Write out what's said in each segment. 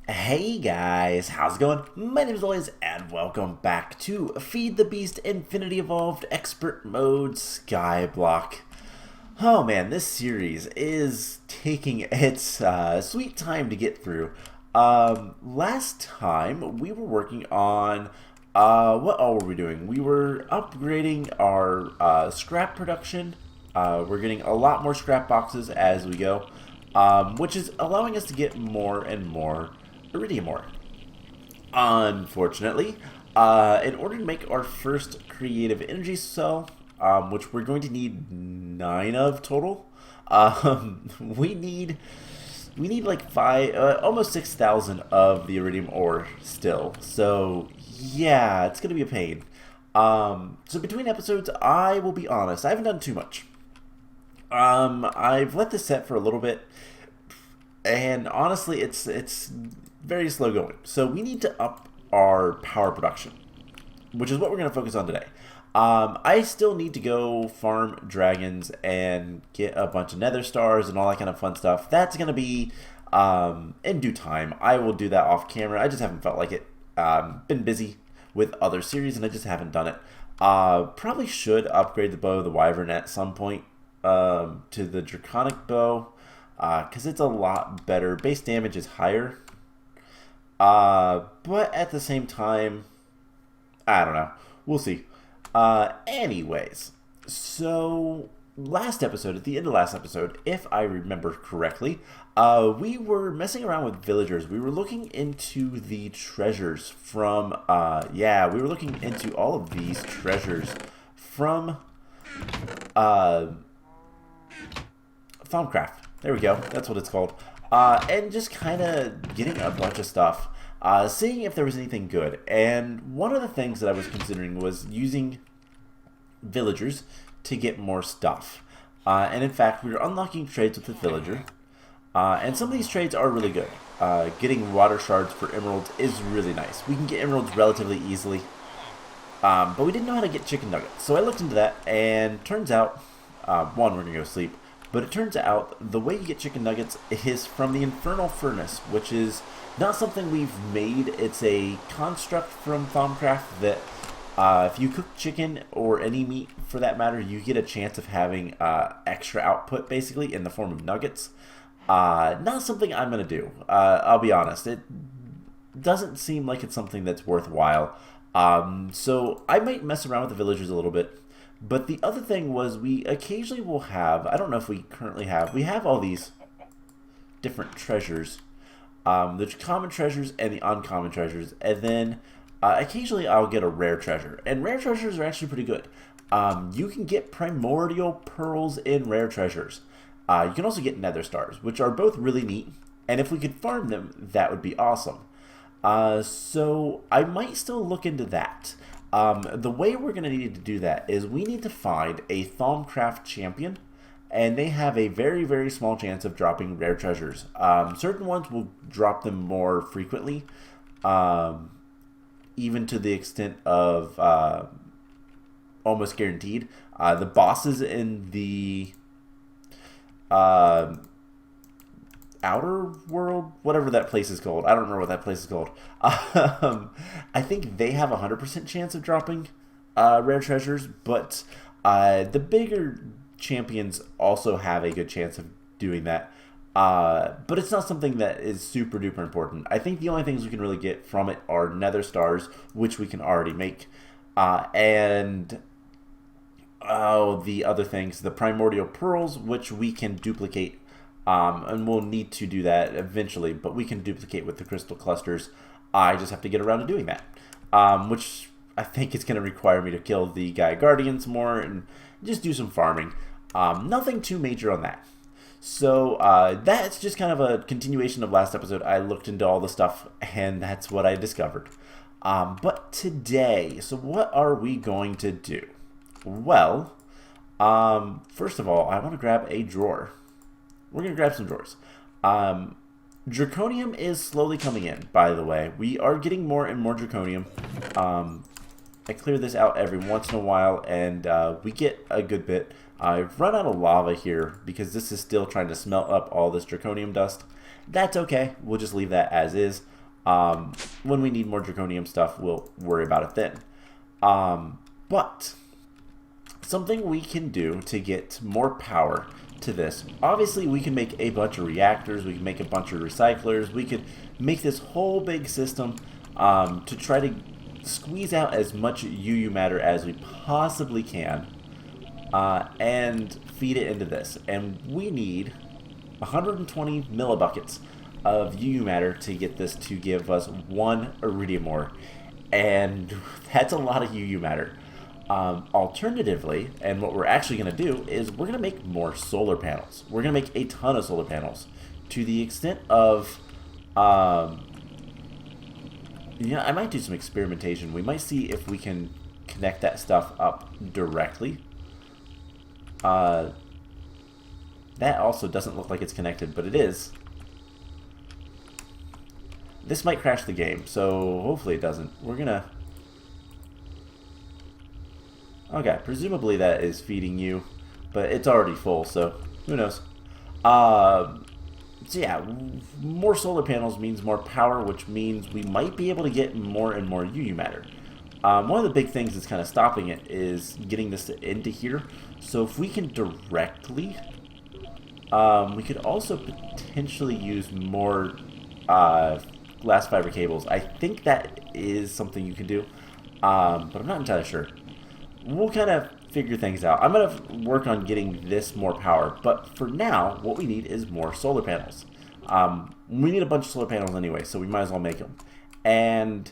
Hey guys, how's it going? My name is Elias, and welcome back to Feed the Beast Infinity Evolved Expert Mode Skyblock. Oh man, this series is taking its sweet time to get through. Last time we were working on what all were we doing? We were upgrading our scrap production. We're getting a lot more scrap boxes as we go, which is allowing us to get more and more Iridium ore. Unfortunately, in order to make our first creative energy cell, which we're going to need 9 of total, we need like almost 6,000 of the Iridium ore still. So yeah, it's gonna be a pain. So between episodes, I will be honest, I haven't done too much. I've let this set for a little bit, and honestly, it's very slow going. So we need to up our power production, which is what we're going to focus on today. I still need to go farm dragons and get a bunch of nether stars and all that kind of fun stuff. That's going to be in due time. I will do that off camera. I just haven't felt like it. Been busy with other series and I just haven't done it. Probably should upgrade the bow of the wyvern at some point to the draconic bow, because it's a lot better. Base damage is higher. But at the same time, I don't know. We'll see. Anyways, so last episode, at the end of last episode, if I remember correctly, we were messing around with villagers. We were looking into the treasures from, we were looking into all of these treasures from, Thaumcraft. There we go. That's what it's called. And just kind of getting a bunch of stuff, seeing if there was anything good. And one of the things that I was considering was using villagers to get more stuff. And in fact, we were unlocking trades with the villager. And some of these trades are really good. Getting water shards for emeralds is really nice. We can get emeralds relatively easily. But we didn't know how to get chicken nuggets. So I looked into that, and turns out, one, we're going to go sleep. But it turns out the way you get chicken nuggets is from the Infernal Furnace, which is not something we've made. It's a construct from Thaumcraft that if you cook chicken or any meat for that matter, you get a chance of having extra output basically in the form of nuggets. Not something I'm going to do. I'll be honest. It doesn't seem like it's something that's worthwhile. So I might mess around with the villagers a little bit. But the other thing was we occasionally will have, I don't know if we currently have, we have all these different treasures. The common treasures and the uncommon treasures. And then occasionally I'll get a rare treasure. And rare treasures are actually pretty good. You can get primordial pearls in rare treasures. You can also get nether stars, which are both really neat. And if we could farm them, that would be awesome. So I might still look into that. The way we're going to need to do that is we need to find a Thaumcraft champion, and they have a very, very small chance of dropping rare treasures. Certain ones will drop them more frequently, even to the extent of almost guaranteed. The bosses in the outer world, whatever that place is called. I don't remember what that place is called. I think they have a 100% chance of dropping rare treasures, but the bigger champions also have a good chance of doing that. But it's not something that is super duper important. I think the only things we can really get from it are nether stars, which we can already make, and the other things, the primordial pearls, which we can duplicate. And we'll need to do that eventually, but we can duplicate with the crystal clusters. I just have to get around to doing that, which I think is going to require me to kill the Gaia Guardians more and just do some farming. Nothing too major on that. So that's just kind of a continuation of last episode. I looked into all the stuff, and that's what I discovered. But today, so what are we going to do? Well, first of all, I want to grab a drawer. We're going to grab some drawers. Draconium is slowly coming in, by the way. We are getting more and more Draconium. I clear this out every once in a while, and we get a good bit. I've run out of lava here because this is still trying to smelt up all this Draconium dust. That's okay. We'll just leave that as is. When we need more draconium stuff, we'll worry about it then. But something we can do to get more power to this, obviously we can make a bunch of reactors, we can make a bunch of recyclers, we could make this whole big system to try to squeeze out as much UU matter as we possibly can and feed it into this. And we need 120 millibuckets of UU matter to get this to give us 1 iridium ore, and that's a lot of UU matter. Alternatively, and what we're actually going to do is we're going to make more solar panels. We're going to make a ton of solar panels to the extent of yeah, I might do some experimentation. We might see if we can connect that stuff up directly. That also doesn't look like it's connected, but it is. This might crash the game, so hopefully it doesn't. We're gonna... Okay, presumably that is feeding you, but it's already full, so who knows. So yeah, more solar panels means more power, which means we might be able to get more and more UU matter. One of the big things that's kind of stopping it is getting this into here. So if we can directly, we could also potentially use more glass fiber cables. I think that is something you can do, but I'm not entirely sure. We'll kind of figure things out. I'm going to work on getting this more power, but for now, what we need is more solar panels. We need a bunch of solar panels anyway, so we might as well make them. And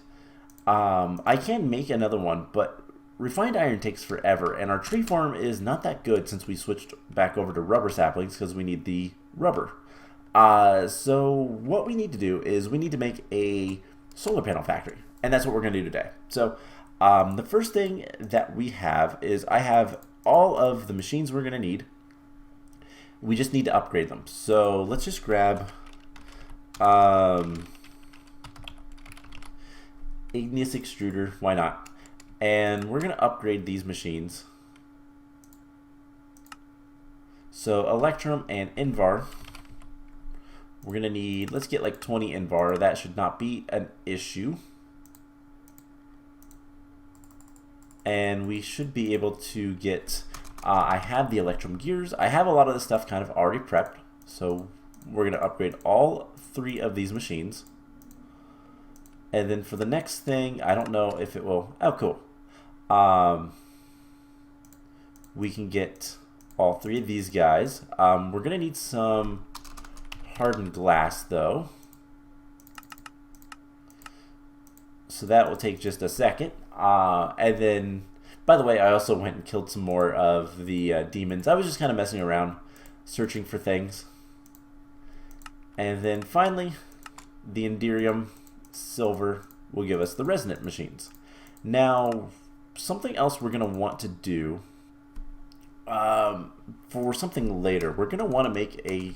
I can make another one, but refined iron takes forever, and our tree farm is not that good since we switched back over to rubber saplings because we need the rubber. So what we need to do is we need to make a solar panel factory, and that's what we're going to do today. So the first thing that we have is I have all of the machines we're going to need. We just need to upgrade them. So let's just grab igneous extruder, why not? And we're going to upgrade these machines. So Electrum and Invar. We're going to need, let's get like 20 Invar. That should not be an issue. And we should be able to get, I have the Electrum gears. I have a lot of this stuff kind of already prepped. So we're going to upgrade all 3 of these machines. And then for the next thing, I don't know if it will, oh cool. We can get all 3 of these guys. We're going to need some hardened glass though. So that will take just a second. And then, by the way, I also went and killed some more of the demons. I was just kind of messing around, searching for things. And then finally, the Iridium silver will give us the resonant machines. Now, something else we're going to want to do for something later, we're going to want to make a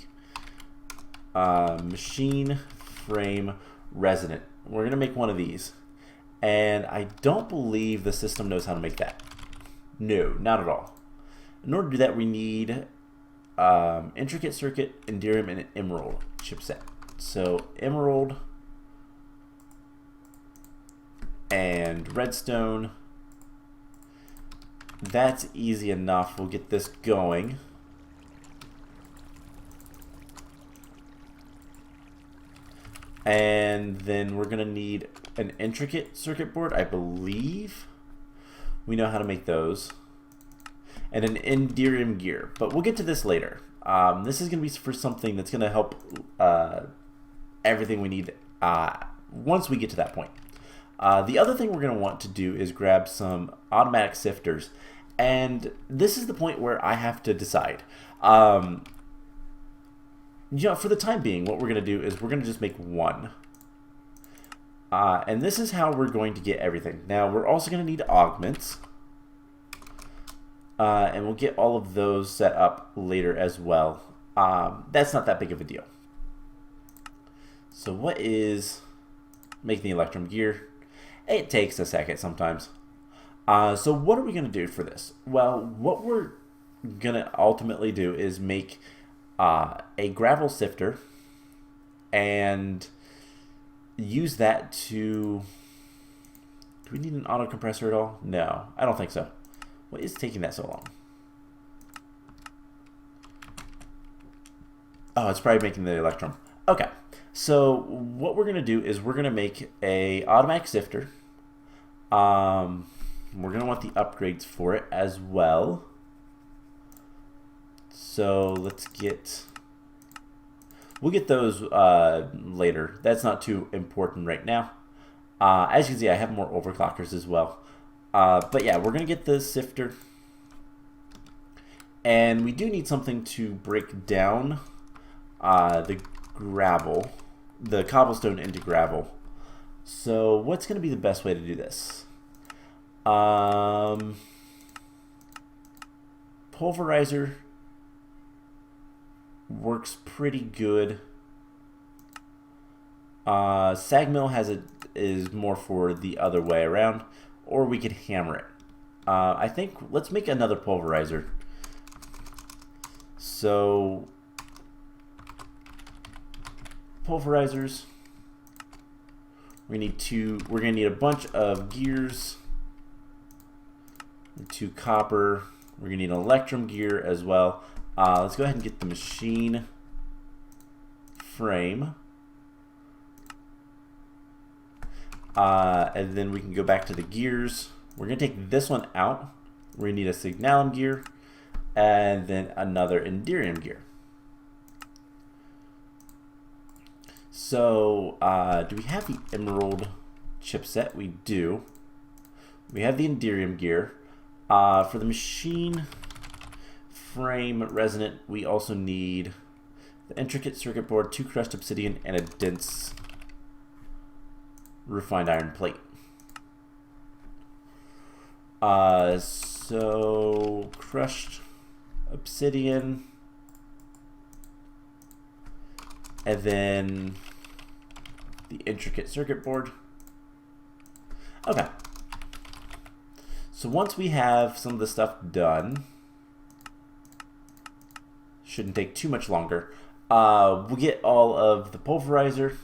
machine frame resonant. We're going to make one of these. And I don't believe the system knows how to make that. No, not at all. In order to do that, we need intricate circuit, Iridium, and an emerald chipset. So emerald and redstone. That's easy enough. We'll get this going. And then we're going to need an intricate circuit board, I believe. We know how to make those. And an Iridium gear. But we'll get to this later. This is going to be for something that's going to help everything we need once we get to that point. The other thing we're going to want to do is grab some automatic sifters. And this is the point where I have to decide. You know, for the time being, what we're going to do is we're going to just make one. And this is how we're going to get everything. Now, we're also going to need augments. And we'll get all of those set up later as well. That's not that big of a deal. So what is making the Electrum gear? It takes a second sometimes. So what are we going to do for this? Well, what we're going to ultimately do is make a gravel sifter, and use that to... Do we need an auto compressor at all? No, I don't think so. What is taking that so long? Oh, it's probably making the Electrum. Okay, so what we're going to do is we're going to make a automatic sifter. We're going to want the upgrades for it as well. So let's get... We'll get those later. That's not too important right now. As you can see, I have more overclockers as well. But yeah, we're going to get the sifter. And we do need something to break down the gravel, the cobblestone into gravel. So what's going to be the best way to do this? Pulverizer works pretty good. Sag mill is more for the other way around, or we could hammer it. I think let's make another pulverizer. So pulverizers, we're gonna need a bunch of gears, 2 copper. We're gonna need an Electrum gear as well. Let's go ahead and get the machine frame. And then we can go back to the gears. We're going to take this one out. We're going to need a Signalum gear and then another Iridium gear. So, do we have the Emerald chipset? We do. We have the Iridium gear. For the machine frame resonant, we also need the intricate circuit board, 2 crushed obsidian, and a dense refined iron plate. So crushed obsidian, and then the intricate circuit board. Okay. So once we have some of the stuff done, shouldn't take too much longer, we'll get all of the pulverizer.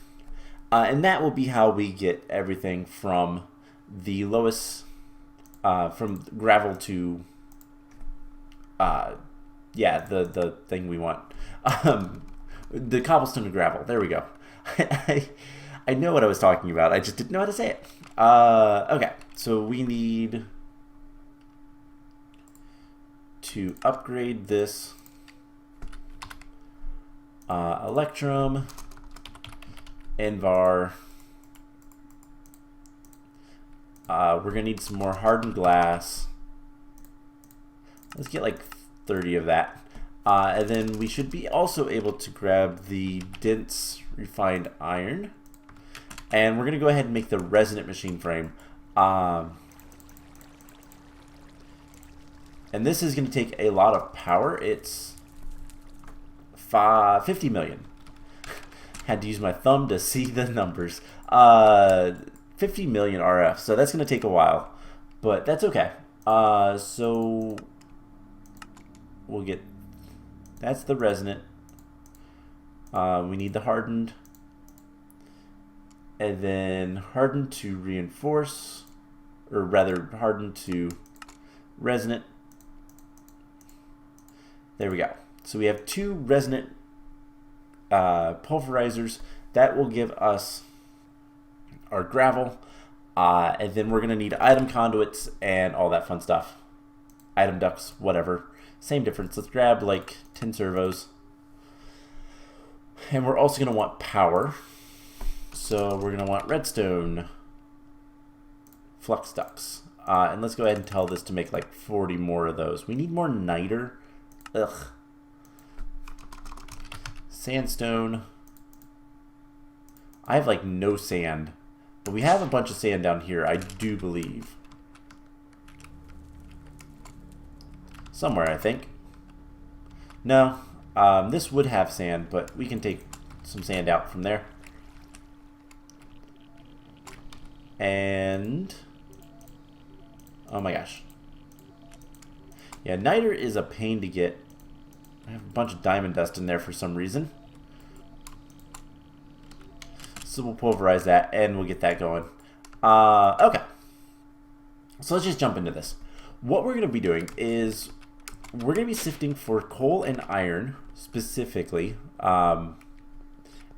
And that will be how we get everything from the lowest, from gravel to, yeah, the thing we want. The cobblestone to gravel. There we go. I know what I was talking about. I just didn't know how to say it. Okay, so we need to upgrade this Electrum, Envar. We're gonna need some more hardened glass. Let's get like 30 of that. And then we should be also able to grab the dense refined iron. And we're gonna go ahead and make the resonant machine frame. And this is gonna take a lot of power. It's 50 million. Had to use my thumb to see the numbers. 50 million RF, so that's going to take a while, but that's okay. So we'll get, that's the resonant. We need the hardened, and then hardened to reinforce, or rather hardened to resonant. There we go. So we have 2 resonant pulverizers. That will give us our gravel, and then we're going to need item conduits and all that fun stuff. Item ducts, whatever. Same difference. Let's grab like 10 servos. And we're also going to want power. So we're going to want redstone flux ducts. And let's go ahead and tell this to make like 40 more of those. We need more niter. Ugh. Sandstone. I have like no sand, but we have a bunch of sand down here, I do believe. Somewhere, I think. No, this would have sand, but we can take some sand out from there. And oh my gosh. Yeah, niter is a pain to get. I have a bunch of diamond dust in there for some reason. So we'll pulverize that and we'll get that going. Okay. So let's just jump into this. What we're going to be doing is we're going to be sifting for coal and iron specifically. And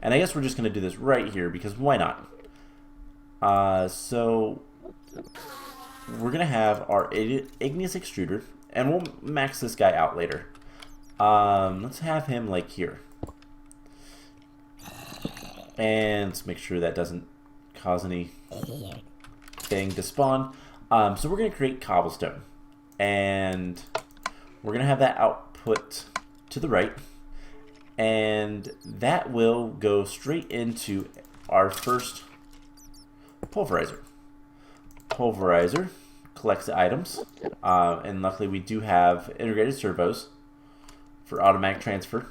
I guess we're just going to do this right here because why not? So we're going to have our igneous extruder and we'll max this guy out later. Let's have him like here. And let's make sure that doesn't cause anything to spawn. So we're going to create cobblestone. And we're going to have that output to the right. And that will go straight into our first pulverizer. Pulverizer collects the items. And luckily we do have integrated servos for automatic transfer.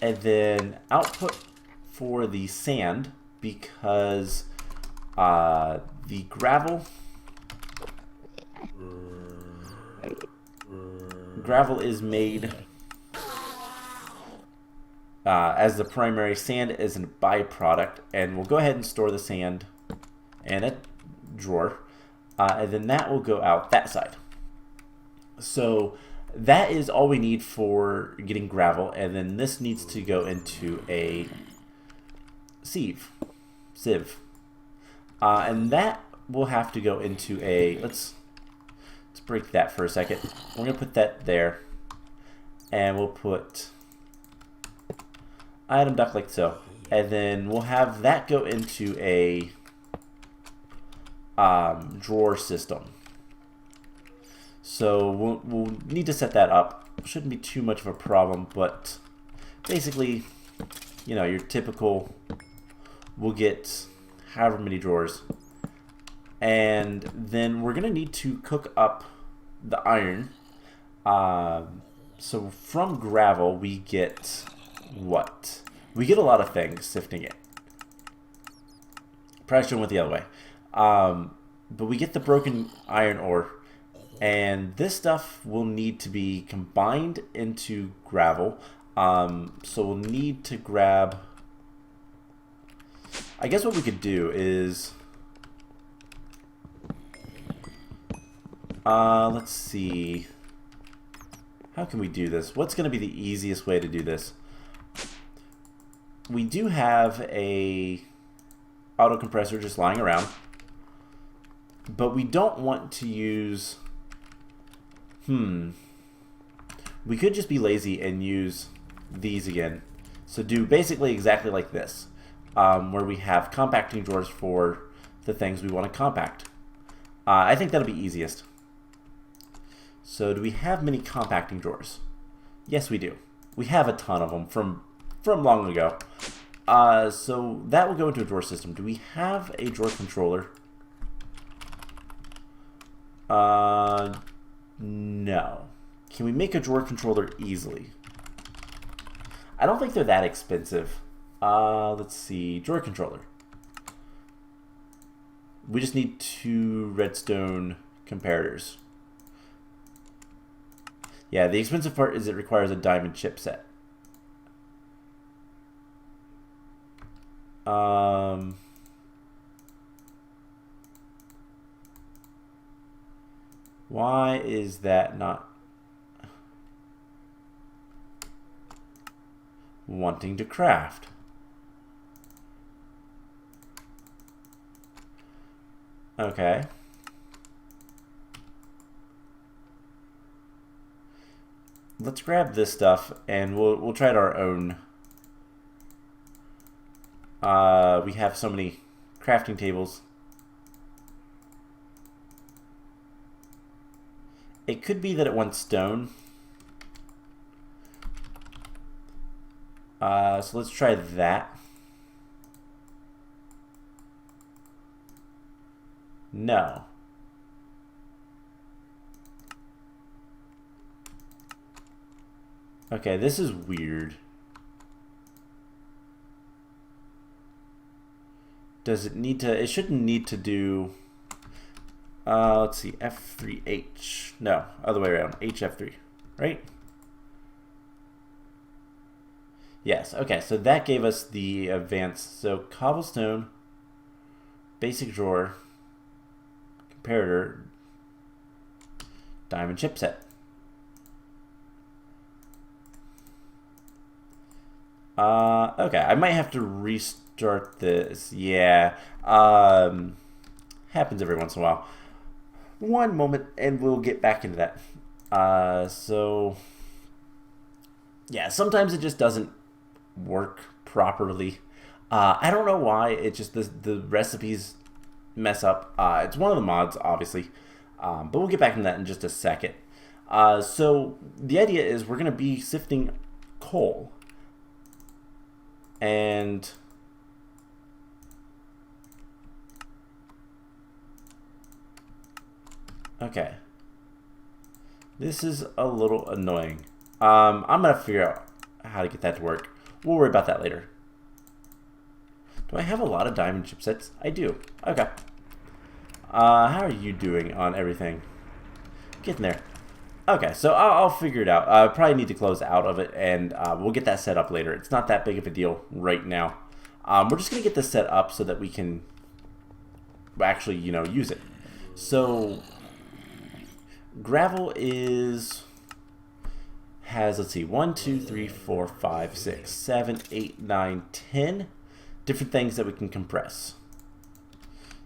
And then output for the sand, because the gravel is made as the primary, sand is a byproduct, and we'll go ahead and store the sand in a drawer, and then that will go out that side. So that is all we need for getting gravel, and then this needs to go into a sieve. And that will have to go into a, let's break that for a second. We're going to put that there, and we'll put item duct like so, and then we'll have that go into a drawer system. So we'll need to set that up. Shouldn't be too much of a problem, but basically, you know, your typical, we'll get however many drawers. And then we're going to need to cook up the iron. So from gravel, we get what? We get a lot of things sifting it. Probably should have went the other way. But we get the broken iron ore. And this stuff will need to be combined into gravel. So we'll need to grab, I guess what we could do is, let's see, how can we do this? What's going to be the easiest way to do this? We do have a auto compressor just lying around, but we don't want to use, we could just be lazy and use these again. So do basically exactly like this, where we have compacting drawers for the things we want to compact. I think that'll be easiest. So do we have many compacting drawers? Yes, we do. We have a ton of them from long ago. So that will go into a drawer system. Do we have a drawer controller? No. Can we make a drawer controller easily? I don't think they're that expensive. Let's see. Drawer controller. We just need 2 redstone comparators. Yeah, the expensive part is it requires a diamond chipset. Why is that not wanting to craft? Okay. Let's grab this stuff and we'll try it our own. We have so many crafting tables. It could be that it wants stone. So let's try that. No. Okay, this is weird. Does it need to, it shouldn't need to do, let's see, F3H. No, other way around, HF3, right? Yes, okay, so that gave us the advanced. So cobblestone, basic drawer, comparator, diamond chipset. Okay, I might have to restart this. Yeah, happens every once in a while. One moment, and we'll get back into that. So, yeah, sometimes it just doesn't work properly. I don't know why. It just the recipes mess up. It's one of the mods, obviously, but we'll get back into that in just a second. So the idea is we're going to be sifting coal, and okay, this is a little annoying. I'm going to figure out how to get that to work. We'll worry about that later. Do I have a lot of diamond chipsets? I do. Okay. How are you doing on everything? Getting there. Okay, so I'll figure it out. I probably need to close out of it, and we'll get that set up later. It's not that big of a deal right now. We're just going to get this set up so that we can actually, use it. So, gravel has, let's see, 1, 2, 3, 4, 5, 6, 7, 8, 9, 10 different things that we can compress.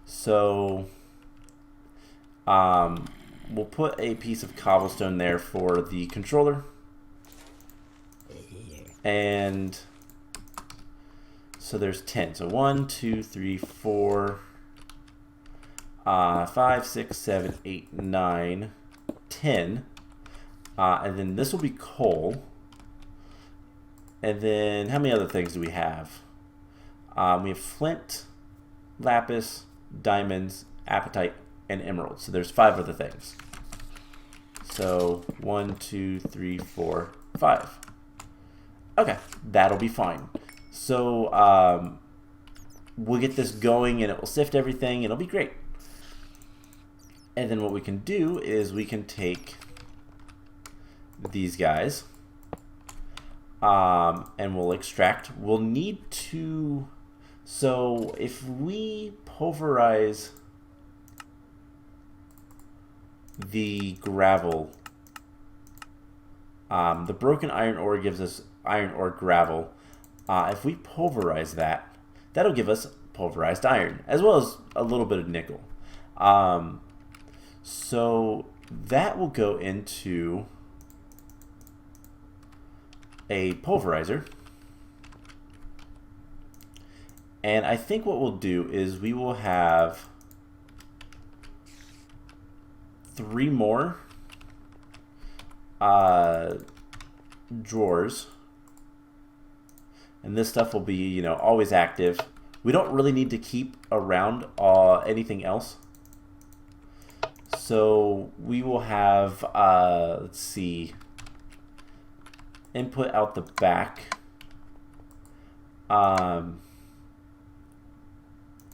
So, we'll put a piece of cobblestone there for the controller. And so there's 10. So 1, 2, 3, 4, 5, 6, 7, 8, 9, 10. And then this will be coal. And then how many other things do we have? We have flint, lapis, diamonds, apatite, and emeralds. So there's 5 other things. So 1, 2, 3, 4, 5. Okay, that'll be fine. So we'll get this going, and it will sift everything, and it'll be great. And then what we can do is we can take these guys, and we'll extract. We'll need to. So if we pulverize the gravel, the broken iron ore gives us iron ore gravel. If we pulverize that, that'll give us pulverized iron, as well as a little bit of nickel. So that will go into a pulverizer. And I think what we'll do is we will have 3 more drawers, and this stuff will be, always active. We don't really need to keep around anything else, so we will have let's see, input out the back.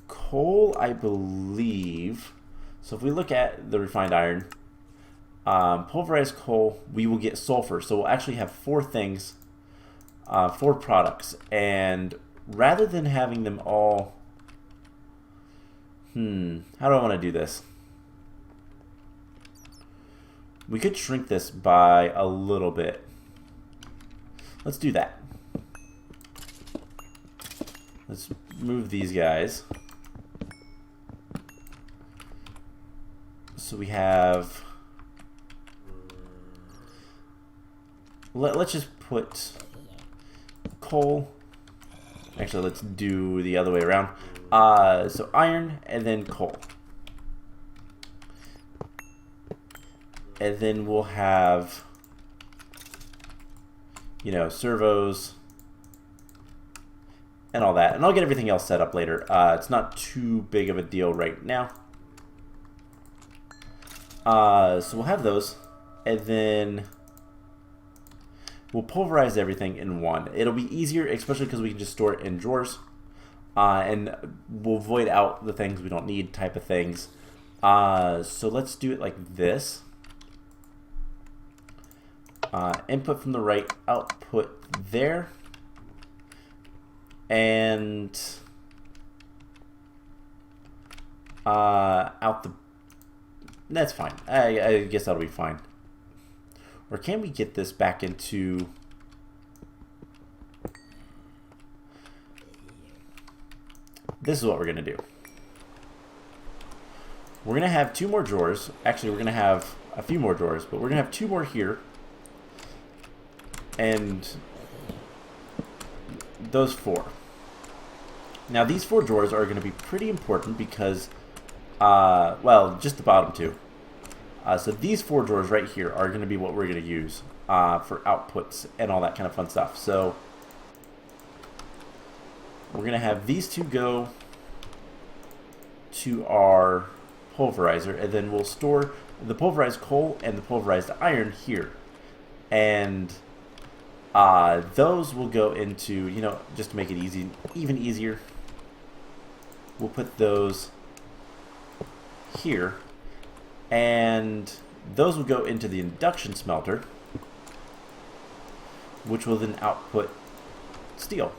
Coal, I believe. So if we look at the refined iron, pulverized coal, we will get sulfur. So we'll actually have 4 things, 4 products. And rather than having them all, how do I want to do this? We could shrink this by a little bit. Let's do that. Let's move these guys. So we have, let's just put coal. Actually, let's do the other way around. So iron and then coal. And then we'll have, servos and all that. And I'll get everything else set up later. It's not too big of a deal right now. So we'll have those, and then we'll pulverize everything in one. It'll be easier, especially because we can just store it in drawers, and we'll void out the things we don't need type of things. So let's do it like this. Input from the right, output there. and out the... That's fine. I guess that'll be fine. Or can we get this back into... This is what we're going to do. We're going to have 2 more drawers. Actually, we're going to have a few more drawers, but we're going to have 2 more here. And those 4. Now, these 4 drawers are going to be pretty important because, well, just the bottom 2. So these 4 drawers right here are going to be what we're going to use for outputs and all that kind of fun stuff. So we're going to have these 2 go to our pulverizer, and then we'll store the pulverized coal and the pulverized iron here. And those will go into, you know, just to make it easy, even easier, we'll put those here. And those will go into the induction smelter, which will then output steel.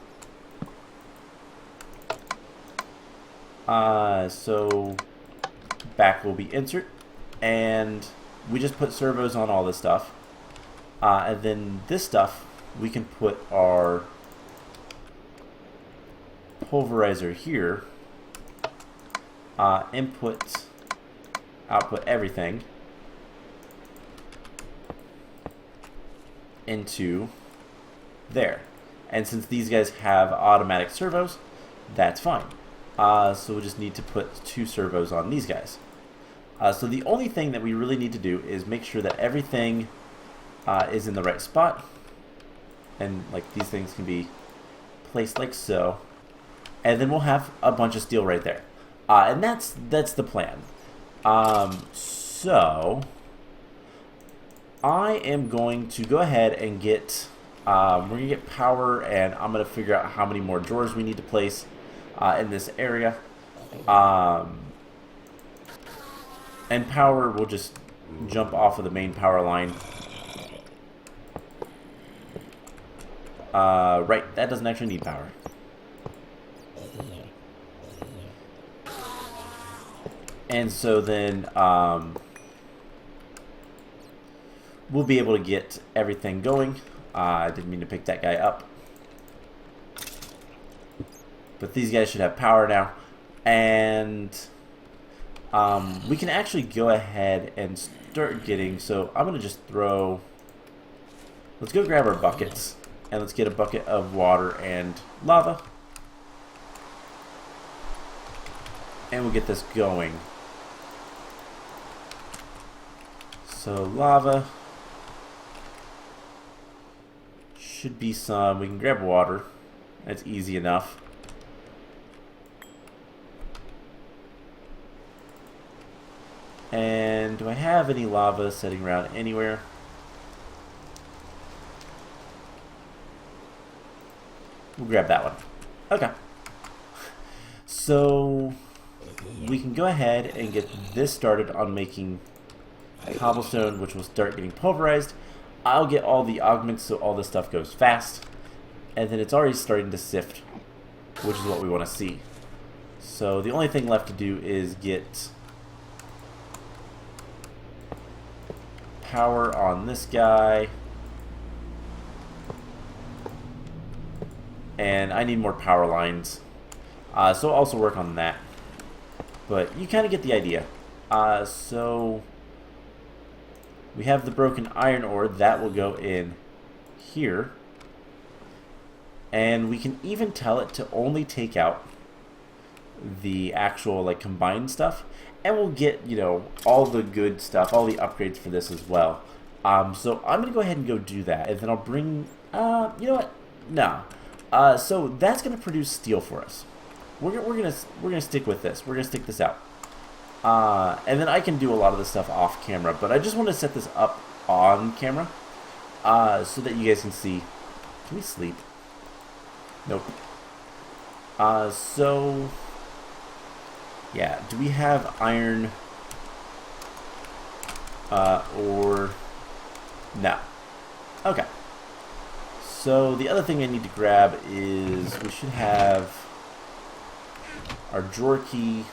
So back will be insert, and we just put servos on all this stuff. And then this stuff, we can put our pulverizer here, input, output everything into there. And since these guys have automatic servos, that's fine. So we'll just need to put 2 servos on these guys. So the only thing that we really need to do is make sure that everything is in the right spot. And like these things can be placed like so. And then we'll have a bunch of steel right there. And that's the plan. So I am going to go ahead and get, we're going to get power, and I'm going to figure out how many more drawers we need to place in this area. And power, we'll just jump off of the main power line. Right, that doesn't actually need power. And so then we'll be able to get everything going. I didn't mean to pick that guy up. But these guys should have power now. And we can actually go ahead and start getting... So I'm going to just throw... Let's go grab our buckets. And let's get a bucket of water and lava. And we'll get this going. So lava. Should be some. We can grab water. That's easy enough. And do I have any lava sitting around anywhere? We'll grab that one. Okay. So we can go ahead and get this started on making cobblestone, which will start getting pulverized. I'll get all the augments so all this stuff goes fast. And then it's already starting to sift, which is what we want to see. So the only thing left to do is get power on this guy. And I need more power lines. So I'll also work on that. But you kind of get the idea. So we have the broken iron ore. That will go in here. And we can even tell it to only take out the actual like combined stuff. And we'll get, you know, all the good stuff, all the upgrades for this as well. So I'm going to go ahead and go do that. And then I'll bring... you know what? No. So that's going to produce steel for us. We're gonna stick with this. We're gonna stick this out. And then I can do a lot of this stuff off camera, but I just want to set this up on camera so that you guys can see. Can we sleep? Nope. So yeah, do we have iron or no? Okay. So the other thing I need to grab is we should have our drawer key.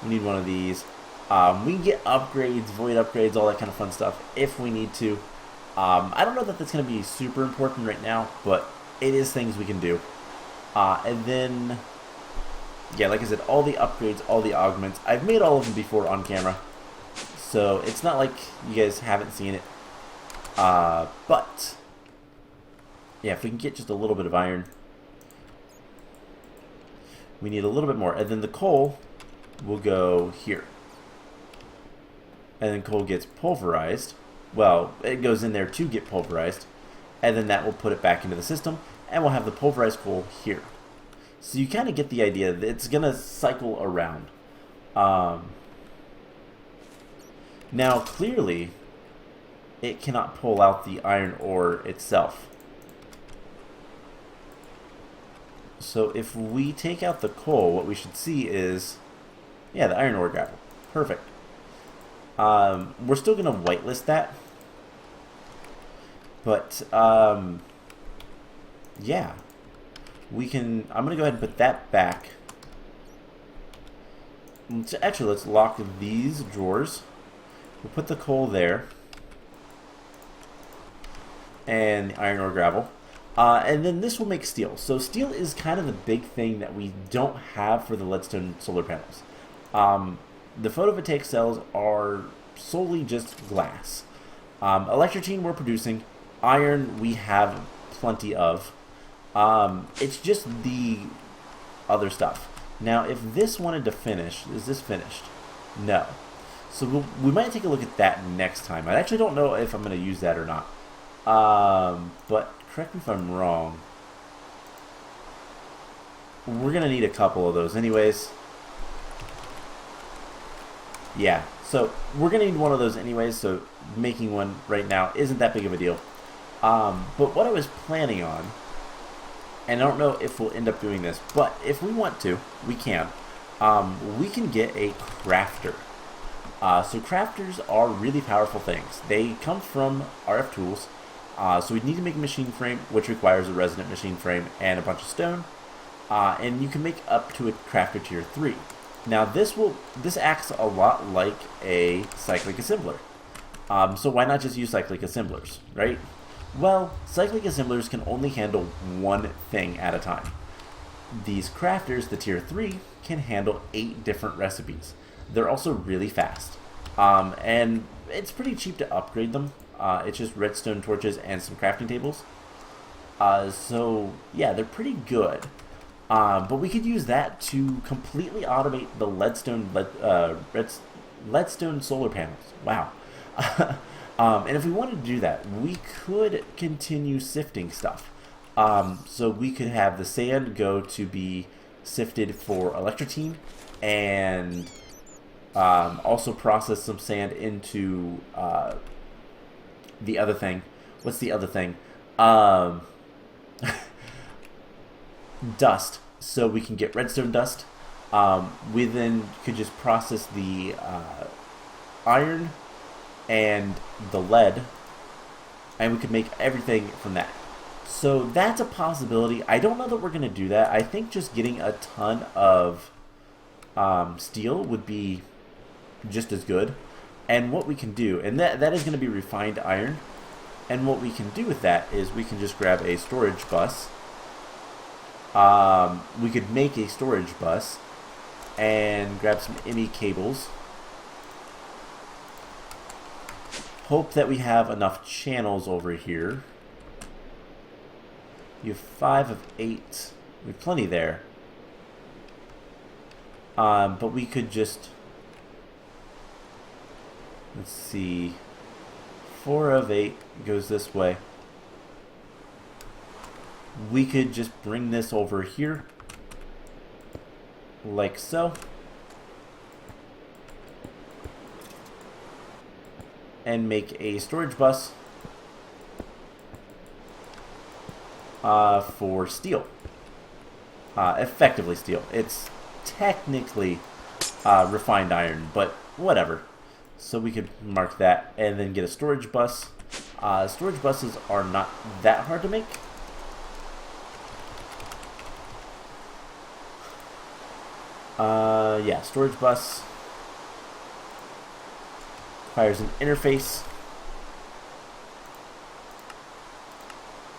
We need one of these. We can get upgrades, void upgrades, all that kind of fun stuff if we need to. I don't know that that's going to be super important right now, but it is things we can do. And then, yeah, like I said, all the upgrades, all the augments. I've made all of them before on camera, so it's not like you guys haven't seen it. But, yeah, if we can get just a little bit of iron. We need a little bit more. And then the coal will go here. And then coal gets pulverized. Well, it goes in there to get pulverized. And then that will put it back into the system. And we'll have the pulverized coal here. So you kind of get the idea that it's going to cycle around. Now, clearly, it cannot pull out the iron ore itself. So if we take out the coal, what we should see is, yeah, the iron ore gravel. Perfect. We're still going to whitelist that. But, yeah. We can, I'm going to go ahead and put that back. Actually, let's lock these drawers. We'll put the coal there. And the iron ore gravel. And then this will make steel. So steel is kind of the big thing that we don't have for the leadstone solar panels. The photovoltaic cells are solely just glass. Electrum we're producing. Iron we have plenty of. It's just the other stuff. Now, if this wanted to finish, is this finished? No. So we might take a look at that next time. I actually don't know if I'm going to use that or not. But correct me if I'm wrong. We're going to need a couple of those anyways. Yeah, so we're going to need one of those anyways, so making one right now isn't that big of a deal. But what I was planning on, and I don't know if we'll end up doing this, but if we want to, we can. We can get a crafter. So crafters are really powerful things. They come from RF tools. So we need to make a machine frame, which requires a resonant machine frame and a bunch of stone. And you can make up to a crafter tier 3. Now this acts a lot like a cyclic assembler. So why not just use cyclic assemblers, right? Well, cyclic assemblers can only handle one thing at a time. These crafters, the tier 3, can handle 8 different recipes. They're also really fast. And it's pretty cheap to upgrade them. It's just redstone torches and some crafting tables. So yeah, they're pretty good. But we could use that to completely automate the leadstone solar panels. Wow. And if we wanted to do that, we could continue sifting stuff. So we could have the sand go to be sifted for Electrum and also process some sand into the other thing. What's the other thing? Dust. So we can get redstone dust. We then could just process the iron and the lead, and we could make everything from that. So that's a possibility. I don't know that we're going to do that. I think just getting a ton of steel would be just as good. And what we can do, and that is going to be refined iron, and what we can do with that is we can just grab a storage bus. We could make a storage bus and grab some ME cables. Hope that we have enough channels over here. You have 5 of 8. We have plenty there. But we could just... Let's see. 4 of 8 goes this way. We could just bring this over here. Like so. And make a storage bus for steel. Effectively steel. It's technically refined iron, but whatever. So we could mark that and then get a storage bus Storage buses are not that hard to make. Yeah, storage bus requires an interface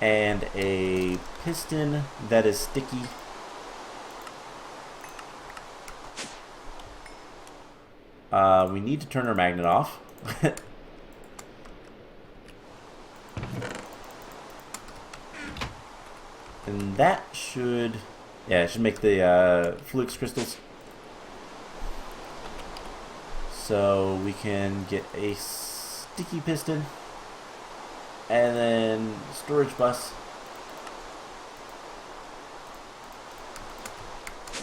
and a piston that is sticky. We need to turn our magnet off. And that should, yeah, it should make the flux crystals. So we can get a sticky piston and then storage bus.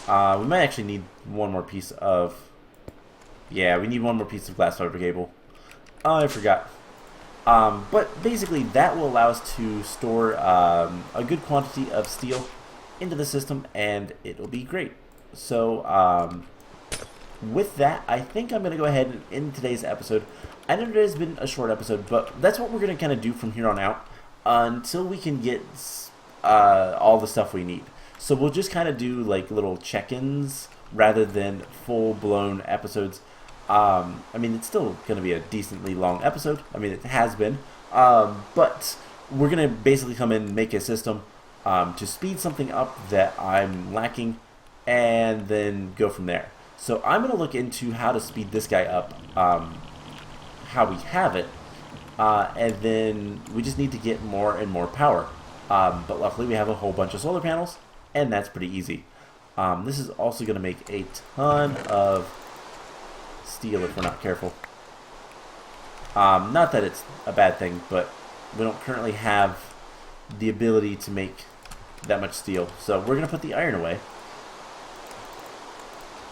We might actually need one more piece of, yeah, we need one more piece of glass fiber cable. Oh, I forgot. But basically that will allow us to store a good quantity of steel into the system, and it'll be great. So with that, I think I'm going to go ahead and end today's episode. I know it has been a short episode, but that's what we're going to kind of do from here on out until we can get all the stuff we need. So we'll just kind of do like little check-ins rather than full-blown episodes. I mean, it's still going to be a decently long episode. I mean, it has been. But we're going to basically come in and make a system to speed something up that I'm lacking, and then go from there. So I'm going to look into how to speed this guy up, how we have it, and then we just need to get more and more power. But luckily we have a whole bunch of solar panels, and that's pretty easy. This is also going to make a ton of steel if we're not careful. Not that it's a bad thing, but we don't currently have the ability to make that much steel. So we're going to put the iron away.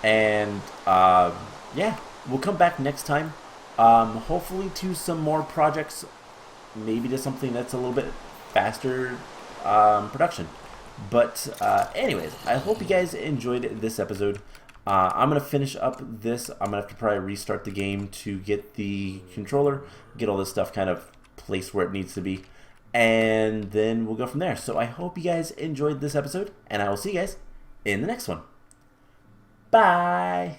And yeah, we'll come back next time. Hopefully to some more projects. Maybe to something that's a little bit faster production. But anyways, I hope you guys enjoyed this episode. I'm going to finish up this. I'm going to have to probably restart the game to get the controller, get all this stuff kind of placed where it needs to be, and then we'll go from there. So I hope you guys enjoyed this episode, and I will see you guys in the next one. Bye!